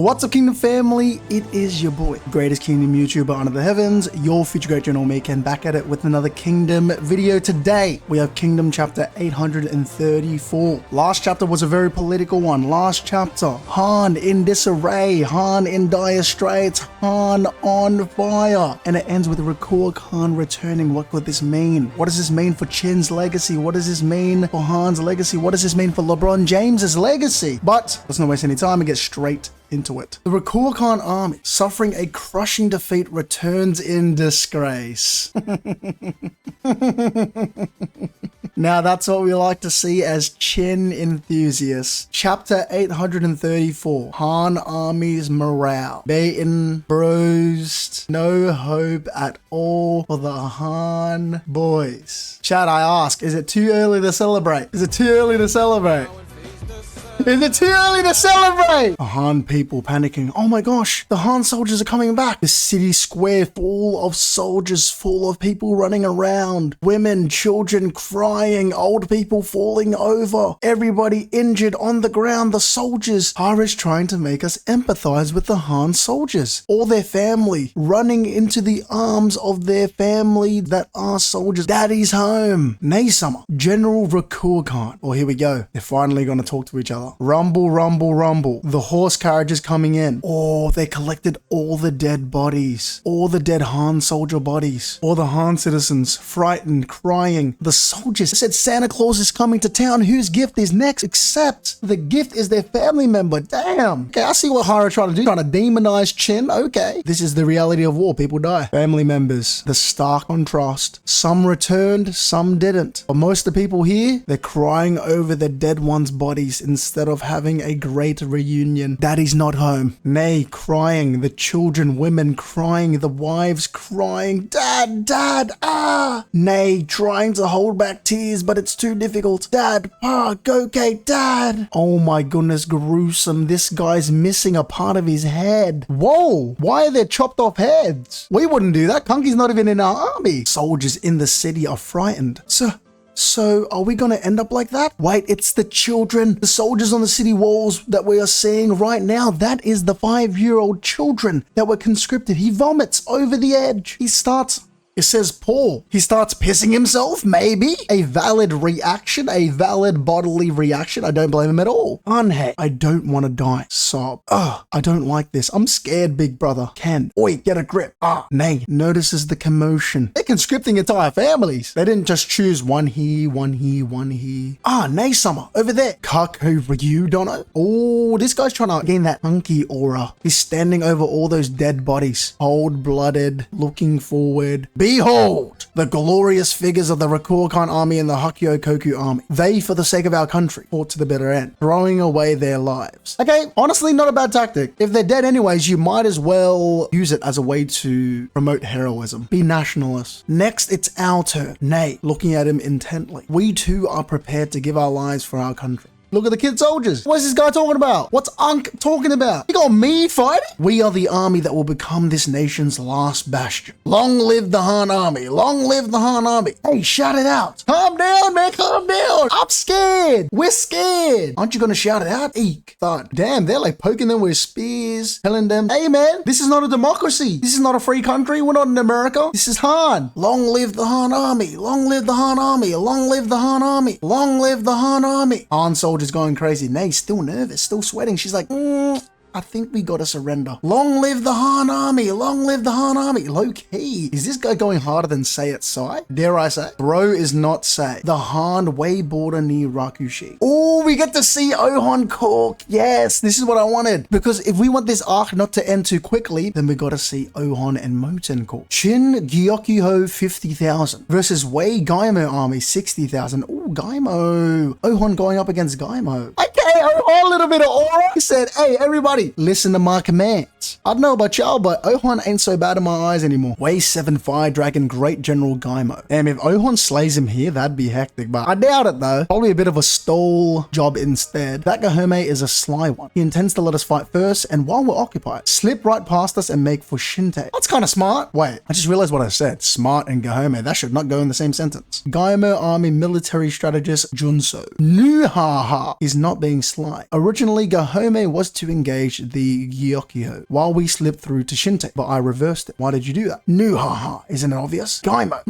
What's up, Kingdom family? It is your boy, greatest Kingdom YouTuber under the heavens, your future great general Mekan, back at it with another Kingdom video. Today, we have Kingdom chapter 834. Last chapter was a very political one. Last chapter, Han in disarray, Han in dire straits, Han on fire. And it ends with Rakua Khan returning. What could this mean? What does this mean for Chin's legacy? What does this mean for Han's legacy? What does this mean for LeBron James's legacy? But let's not waste any time and get straight into it. The Rakua Khan army, suffering a crushing defeat, returns in disgrace. Now that's what we like to see as Chin enthusiasts. Chapter 834, Han army's morale. Beaten, bruised, no hope at all for the Han boys. Chat, I ask, is it too early to celebrate? Is it too early to celebrate? Is it too early to celebrate? The Han people panicking. Oh my gosh, the Han soldiers are coming back. The city square full of soldiers, full of people running around. Women, children crying, old people falling over. Everybody injured on the ground. The soldiers. Hara's trying to make us empathize with the Han soldiers. All their family running into the arms of their family that are soldiers. Daddy's home. Naysummer. General Rakua Khan. Oh, here we go. They're finally going to talk to each other. Rumble, rumble, rumble. The horse carriage is coming in. Oh, they collected all the dead bodies. All the dead Han soldier bodies. All the Han citizens, frightened, crying. The soldiers said Santa Claus is coming to town. Whose gift is next? Except the gift is their family member. Damn. Okay, I see what Hara trying to do. Trying to demonize Chin. Okay. This is the reality of war. People die. Family members. The stark contrast. Some returned, some didn't. But most of the people here, they're crying over their dead ones' bodies instead of having a great reunion. Daddy's not home. Nay, crying. The children, women crying. The wives crying. Dad, Dad, ah! Nay, trying to hold back tears, but it's too difficult. Dad, Pa, go, Kate, Dad! Oh my goodness, gruesome. This guy's missing a part of his head. Whoa! Why are there chopped off heads? We wouldn't do that. Kunki's not even in our army. Soldiers in the city are frightened. So are we going to end up like that? Wait, it's the children, the soldiers on the city walls that we are seeing right now. That is the 5-year-old children that were conscripted. He vomits over the edge. It says Paul. He starts pissing himself, maybe? A valid reaction, a valid bodily reaction. I don't blame him at all. Unheck, I don't want to die. Sob. Ugh, I don't like this. I'm scared, big brother. Ken. Oi, get a grip. Nay, notices the commotion. They're conscripting entire families. They didn't just choose one here, one here, one here. Nay, Summer, over there. Kako Ryu, Dono. Oh, this guy's trying to gain that hunky aura. He's standing over all those dead bodies. Cold-blooded, looking forward. Behold, the glorious figures of the Rakua Khan army and the Hakyo Koku army. They, for the sake of our country, fought to the bitter end, throwing away their lives. Okay, honestly, not a bad tactic. If they're dead anyways, you might as well use it as a way to promote heroism. Be nationalist. Next, it's our turn. Nay, looking at him intently. We too are prepared to give our lives for our country. Look at the kid soldiers. What's this guy talking about? What's Unk talking about? You got me fighting? We are the army that will become this nation's last bastion. Long live the Han army. Long live the Han army. Hey, shout it out. Calm down, man. Calm down. I'm scared. We're scared. Aren't you going to shout it out? Eek. Thud. Damn, they're like poking them with spears, telling them, hey, man, this is not a democracy. This is not a free country. We're not in America. This is Han. Long live the Han army. Long live the Han army. Long live the Han army. Long live the Han army. Han soldiers going crazy. Nay, still nervous, still sweating. She's like, I think we gotta surrender. Long live the Han army. Long live the Han army. Low key. Is this guy going harder than Say It Sai? Dare I say? Bro is not Say. The Han way border near Rakushi. Oh, we get to see Ohon Cork. Yes, this is what I wanted. Because if we want this arc not to end too quickly, then we gotta see Ohon and Moten Cork. Chin Gyokuho 50,000 versus Wei Gaimo army 60,000. Oh, Gaimo. Ohon going up against Gaimo. Okay, Ohon, a little bit of aura. He said, hey, everybody, listen to my commands. I don't know about y'all, but Ohon ain't so bad in my eyes anymore. Wei 7 Fire Dragon Great General Gaimo. Damn, if Ohon slays him here, that'd be hectic, but I doubt it though. Probably a bit of a stall job instead. That Gahome is a sly one. He intends to let us fight first, and while we're occupied, slip right past us and make for Shinte. That's kind of smart. Wait, I just realized what I said. Smart and Gahome. That should not go in the same sentence. Gaimo Army military strategist Junso. Nuhaha is not being sly. Originally, Gahome was to engage the Gyokyo while we slipped through to Shinte, but I reversed it. Why did you do that? No, haha, isn't it obvious? Gaimo.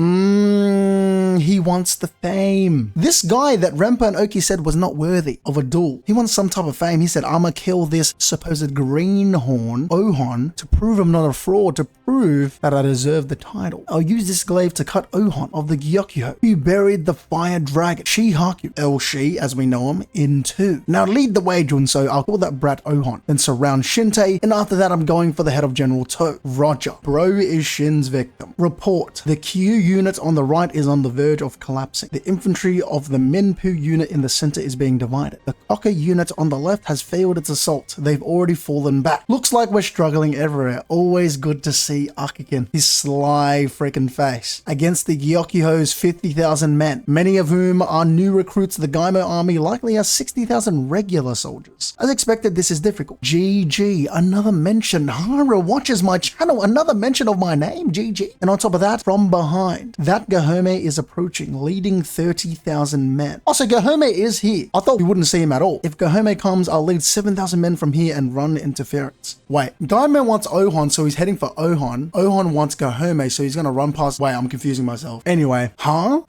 He wants the fame. This guy that Renpa and Oki said was not worthy of a duel. He wants some type of fame. He said, I'ma kill this supposed greenhorn, Ohon, to prove I'm not a fraud, to prove that I deserve the title. I'll use this glaive to cut Ohon of the Gyokyo, who buried the fire dragon, Shihaku, Elshi, as we know him, in two. Now lead the way, Junso. I'll kill that brat Ohon, then surround Shinte, and after that I'm going for the head of General To. Roger. Bro is Shin's victim. Report. The Q unit on the right is on the verge of collapsing. The infantry of the Minpu unit in the center is being divided. The Koka unit on the left has failed its assault. They've already fallen back. Looks like we're struggling everywhere. Always good to see Akiken, his sly freaking face, against the Gyokyo's 50,000 men, many of whom are new recruits. The Gaimo army likely has 60,000 regular soldiers. As expected, this is difficult. GG, another mention. Hara watches my channel, another mention of my name, GG. And on top of that, from behind, that Gahome is approaching, leading 30,000 men. Also, Gahome is here. I thought we wouldn't see him at all. If Gahome comes, I'll lead 7,000 men from here and run interference. Wait, Gaimo wants Ohon, so he's heading for Ohon. Ohon wants Gahome, so he's gonna run past. Wait, I'm confusing myself. Anyway, huh?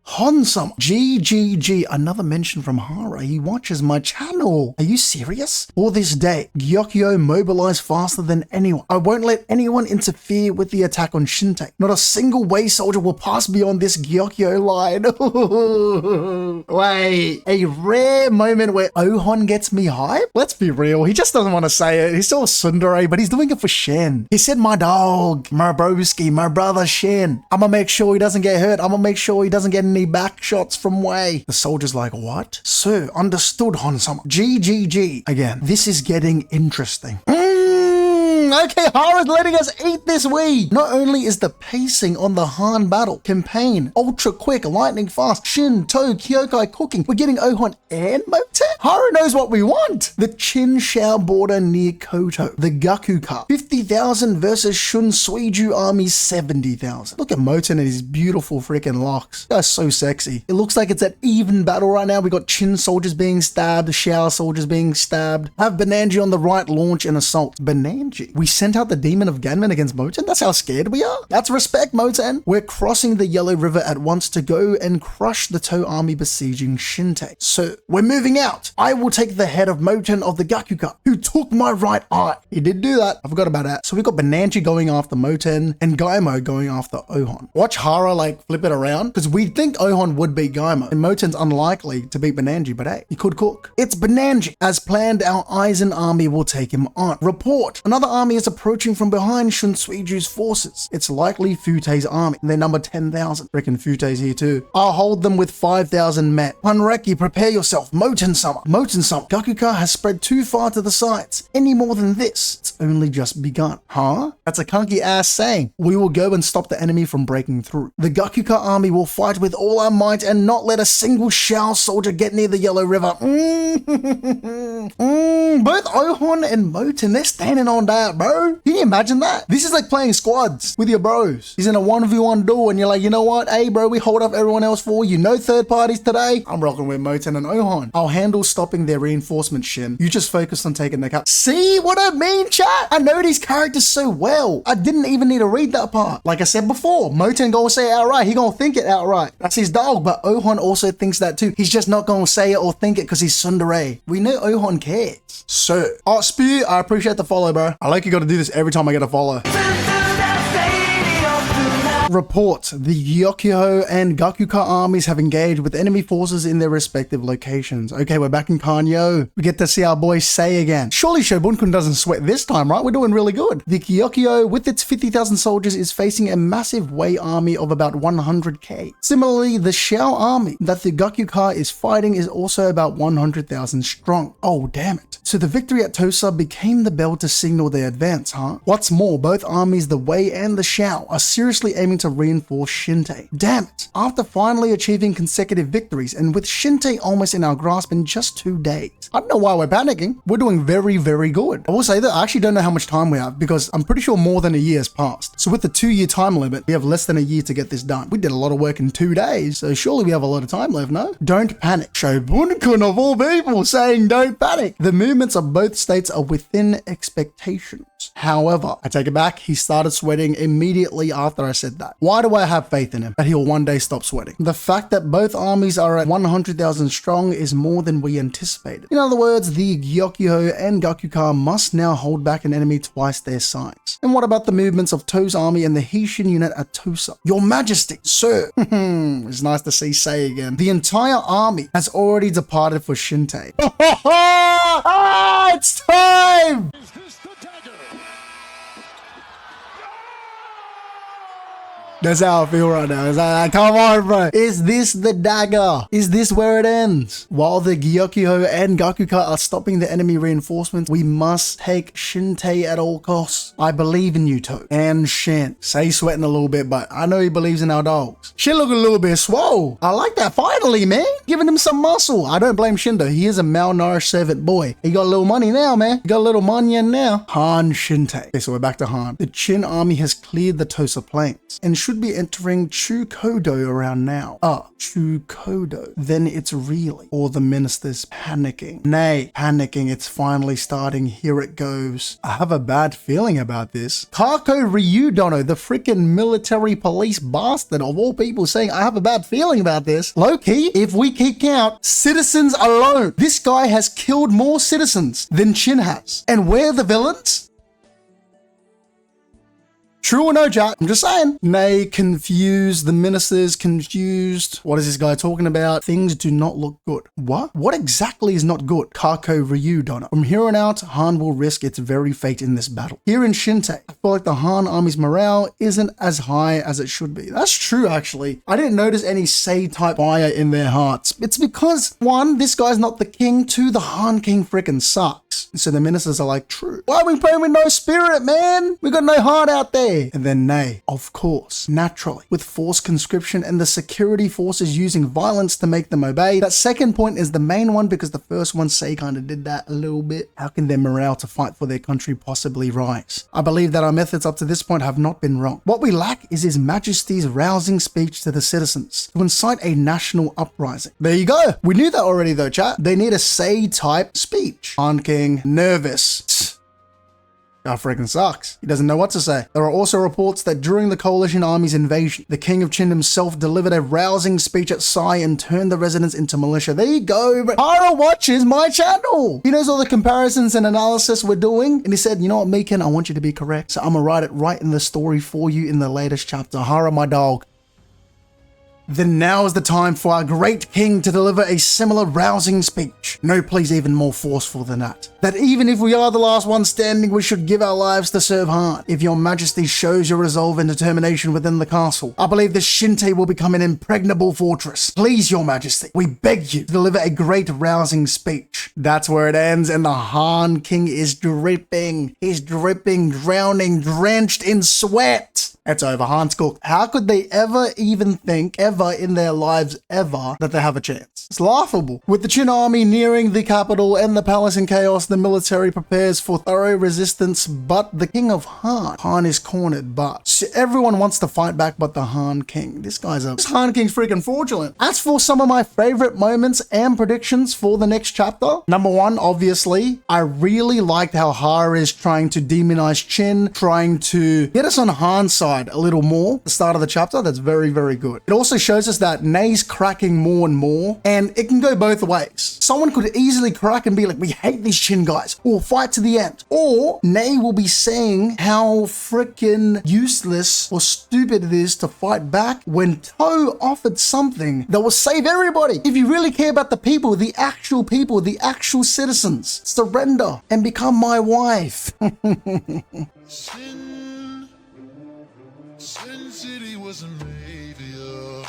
Honsam. GGG. Another mention from Hara. He watches my channel. Are you serious? For this day, Gyokyo mobilized faster than anyone. I won't let anyone interfere with the attack on Shinte. Not a single way soldier will pass beyond this Gyokyo line. Wait, a rare moment where Ohon gets me hype? Let's be real. He just doesn't want to say it. He's still tsundere, but he's doing it for Shen. He said, my dog, my broski, my brother Shen. I'm gonna make sure he doesn't get hurt. I'm gonna make sure he doesn't get any back shots from Wei. The soldier's like, what? Sir, understood, Honsama. GGG. Again, this is getting interesting. Okay, Hara's letting us eat this weed. Not only is the pacing on the Han battle campaign ultra quick, lightning fast, Shin, To, Kyokai cooking, we're getting Ohon and Moten. Hara knows what we want. The Chin Shao border near Koto, the Gakuka, 50,000 versus Shun Suiju army's 70,000. Look at Moten and his beautiful freaking locks. That's so sexy. It looks like it's an even battle right now. We got Chin soldiers being stabbed, Shao soldiers being stabbed. Have Bananji on the right launch an assault. Bananji. We sent out the Demon of Ganmen against Moten? That's how scared we are? That's respect, Moten. We're crossing the Yellow River at once to go and crush the To army besieging Shinte. So, we're moving out. I will take the head of Moten of the Gakuka, who took my right eye. He did do that. I forgot about that. So we got Bananji going after Moten and Gaimo going after Ohon. Watch Hara like flip it around, because we think Ohon would beat Gaimo, and Moten's unlikely to beat Bananji, but hey, he could cook. It's Bananji. As planned, our Aizen army will take him on. Report. Another army is approaching from behind Shun Suiju's forces. It's likely Fute's army. They're number 10,000. Reckon Fute's here too. I'll hold them with 5,000 men. Hanreki, prepare yourself. Moten-sama. Moten-sama. Gakuka has spread too far to the sides. Any more than this, it's only just begun. Huh? That's a clunky ass saying. We will go and stop the enemy from breaking through. The Gakuka army will fight with all our might and not let a single Shao soldier get near the Yellow River. Both Ohon and Moten, they're standing on that, bro. Can you imagine that? This is like playing squads with your bros. He's in a 1v1 duel and you're like, you know what? Hey, bro, we hold up everyone else for you. No third parties today. I'm rocking with Moten and Ohon. I'll handle stopping their reinforcement, Shin. You just focus on taking the cap. See what I mean, chat? I know these characters so well. I didn't even need to read that part. Like I said before, Moten gonna say it outright. He gonna think it outright. That's his dog, but Ohon also thinks that too. He's just not gonna say it or think it because he's tsundere. We know Ohon cares. So, Spear, I appreciate the follow, bro. I like you gotta do this every time I get a follow. Report. The Gyokyo and Gakuka armies have engaged with enemy forces in their respective locations. Okay, we're back in Kanyo. We get to see our boy Sei again. Surely Shobunkun doesn't sweat this time, right? We're doing really good. The Gyokyo, with its 50,000 soldiers, is facing a massive Wei army of about 100k. Similarly, the Shao army that the Gakuka is fighting is also about 100,000 strong. Oh, damn it. So the victory at Tosa became the bell to signal their advance, huh? What's more, both armies, the Wei and the Shao, are seriously aiming to reinforce Shinte. Damn it! After finally achieving consecutive victories, and with Shinte almost in our grasp in just 2 days. I don't know why we're panicking. We're doing very, very good. I will say that I actually don't know how much time we have, because I'm pretty sure more than a year has passed. So with the 2-year time limit, we have less than a year to get this done. We did a lot of work in 2 days, so surely we have a lot of time left, no? Don't panic. Shobunkun of all people saying don't panic. The movements of both states are within expectations. However, I take it back, he started sweating immediately after I said that. Why do I have faith in him that he'll one day stop sweating? The fact that both armies are at 100,000 strong is more than we anticipated. In other words, the Gyokyo and Gakuka must now hold back an enemy twice their size. And what about the movements of To's army and the Heishin unit at Tosa? Your Majesty, sir. It's nice to see Sei again. The entire army has already departed for Shinte. It's time! That's how I feel right now. It's like, come on, bro. Is this the dagger? Is this where it ends? While the Gyokyo and Gakuka are stopping the enemy reinforcements, we must take Shinte at all costs. I believe in you, To. And Shin. Sei sweating a little bit, but I know he believes in our dogs. Shin look a little bit swole. I like that finally, man. Giving him some muscle. I don't blame Shin though. He is a malnourished servant boy. He got a little money now, man. He got a little money in now. Han Shinte. Okay, so we're back to Han. The Chin army has cleared the Tosa plains and should be entering Chukodo around now. Chukodo. Then it's really all the ministers panicking. Nay, panicking. It's finally starting. Here it goes. I have a bad feeling about this. Kako Ryudono, the freaking military police bastard of all people, saying I have a bad feeling about this. Low-key, if we keep count, citizens alone, this guy has killed more citizens than Chin has. And we're the villains? True or no, Jack? I'm just saying. Nay, confused. The minister's confused. What is this guy talking about? Things do not look good. What? What exactly is not good? Kako Ryudono. From here on out, Han will risk its very fate in this battle. Here in Shinte, I feel like the Han army's morale isn't as high as it should be. That's true, actually. I didn't notice any Sei-type fire in their hearts. It's because, 1, this guy's not the king. 2, the Han king frickin' sucks. So the ministers are like, true. Why are we praying with no spirit, man? We got no heart out there. And then nay, of course, naturally, with forced conscription and the security forces using violence to make them obey. That second point is the main one because the first one, Sei kind of did that a little bit. How can their morale to fight for their country possibly rise? I believe that our methods up to this point have not been wrong. What we lack is His Majesty's rousing speech to the citizens to incite a national uprising. There you go. We knew that already though, chat. They need a Sei-type speech. Han King, nervous. That freaking sucks. He doesn't know what to say. There are also reports that during the coalition army's invasion, the king of Chin himself delivered a rousing speech at Sai and turned the residents into militia. There you go. Hara watches my channel. He knows all the comparisons and analysis we're doing. And he said, you know what, Meekin, I want you to be correct. So I'm gonna write it right in the story for you in the latest chapter. Hara, my dog. Then now is the time for our great king to deliver a similar rousing speech. No, please, even more forceful than that. That even if we are the last one standing, we should give our lives to serve Han. If your majesty shows your resolve and determination within the castle, I believe the Shinte will become an impregnable fortress. Please, your majesty, we beg you to deliver a great rousing speech. That's where it ends, and the Han king is dripping. He's dripping, drowning, drenched in sweat. It's over. Han's cooked. How could they ever even think, ever in their lives, ever, that they have a chance? It's laughable. With the Chin army nearing the capital and the palace in chaos, the military prepares for thorough resistance, but the king of Han is cornered, but everyone wants to fight back but the Han king. This Han king's freaking fraudulent. As for some of my favorite moments and predictions for the next chapter, number 1, obviously, I really liked how Hara is trying to demonize Chin, trying to get us on Han's side a little more at the start of the chapter. That's very, very good. It also shows us that Nei's cracking more and more, and it can go both ways. Someone could easily crack and be like, we hate these Chin guys, or fight to the end. Or Nei will be saying how freaking useless or stupid it is to fight back when To offered something that will save everybody. If you really care about the people, the actual citizens, surrender and become my wife. Sin City was a savior.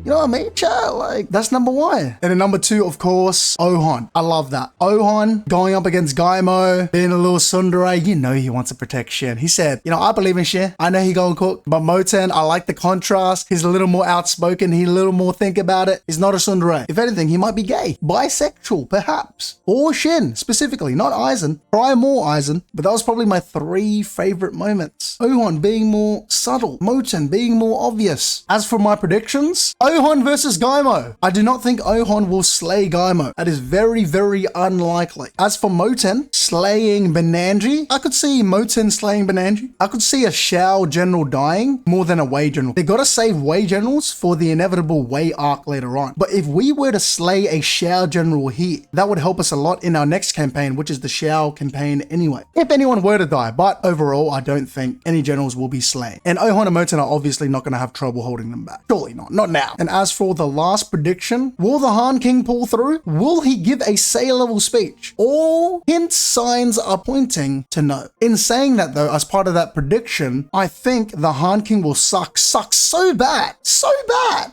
You know what I mean? Chat, like, that's number one. And then number two, of course, Ohon. I love that. Ohon going up against Gaimo, being a little tsundere. You know he wants to protect Shin. He said, you know, I believe in Shin. I know he gonna cook. But Moten, I like the contrast. He's a little more outspoken. He's a little more think about it. He's not a tsundere. If anything, he might be gay. Bisexual, perhaps. Or Shin, specifically. Not Aizen. Try more Aizen. But that was probably my three favorite moments. Ohon being more subtle. Moten being more obvious. As for my predictions, Ohon versus Gaimo. I do not think Ohon will slay Gaimo. That is very, very unlikely. As for Moten slaying Benanji, I could see Moten slaying Benanji. I could see a Shao general dying more than a Wei general. They gotta save Wei generals for the inevitable Wei arc later on. But if we were to slay a Shao general here, that would help us a lot in our next campaign, which is the Shao campaign anyway. If anyone were to die, but overall, I don't think any generals will be slain. And Ohon and Moten are obviously not gonna have trouble holding them back. Surely not. Not now. And as for the last prediction, will the Han King pull through? Will he give a say-level speech? All hint signs are pointing to no. In saying that though, as part of that prediction, I think the Han King will suck so bad,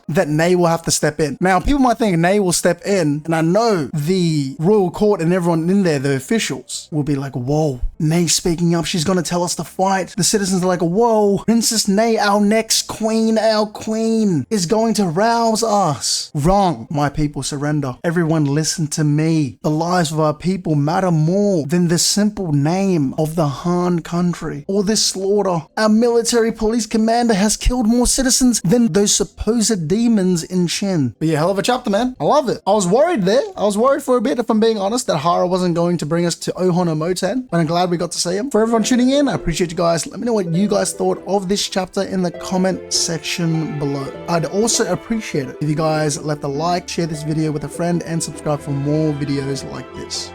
that Nei will have to step in. Now, people might think Nei will step in, and I know the royal court and everyone in there, the officials, will be like, whoa, Nei speaking up, she's gonna tell us to fight. The citizens are like, whoa, Princess Nei, our next queen, our queen, is going to rouse us. Wrong, my people, surrender. Everyone listen to me. The lives of our people matter more than the simple name of the Han country or this slaughter. Our military police commander has killed more citizens than those supposed demons in Shin. But yeah, hell of a chapter, man. I love it. I was worried there. I was worried for a bit, if I'm being honest, that Hara wasn't going to bring us to Ohon or Moten, but I'm glad we got to see him. For everyone tuning in, I appreciate you guys. Let me know what you guys thought of this chapter in the comment section below. I'd also appreciate it if you guys left a like, share this video with a friend, and subscribe for more videos like this.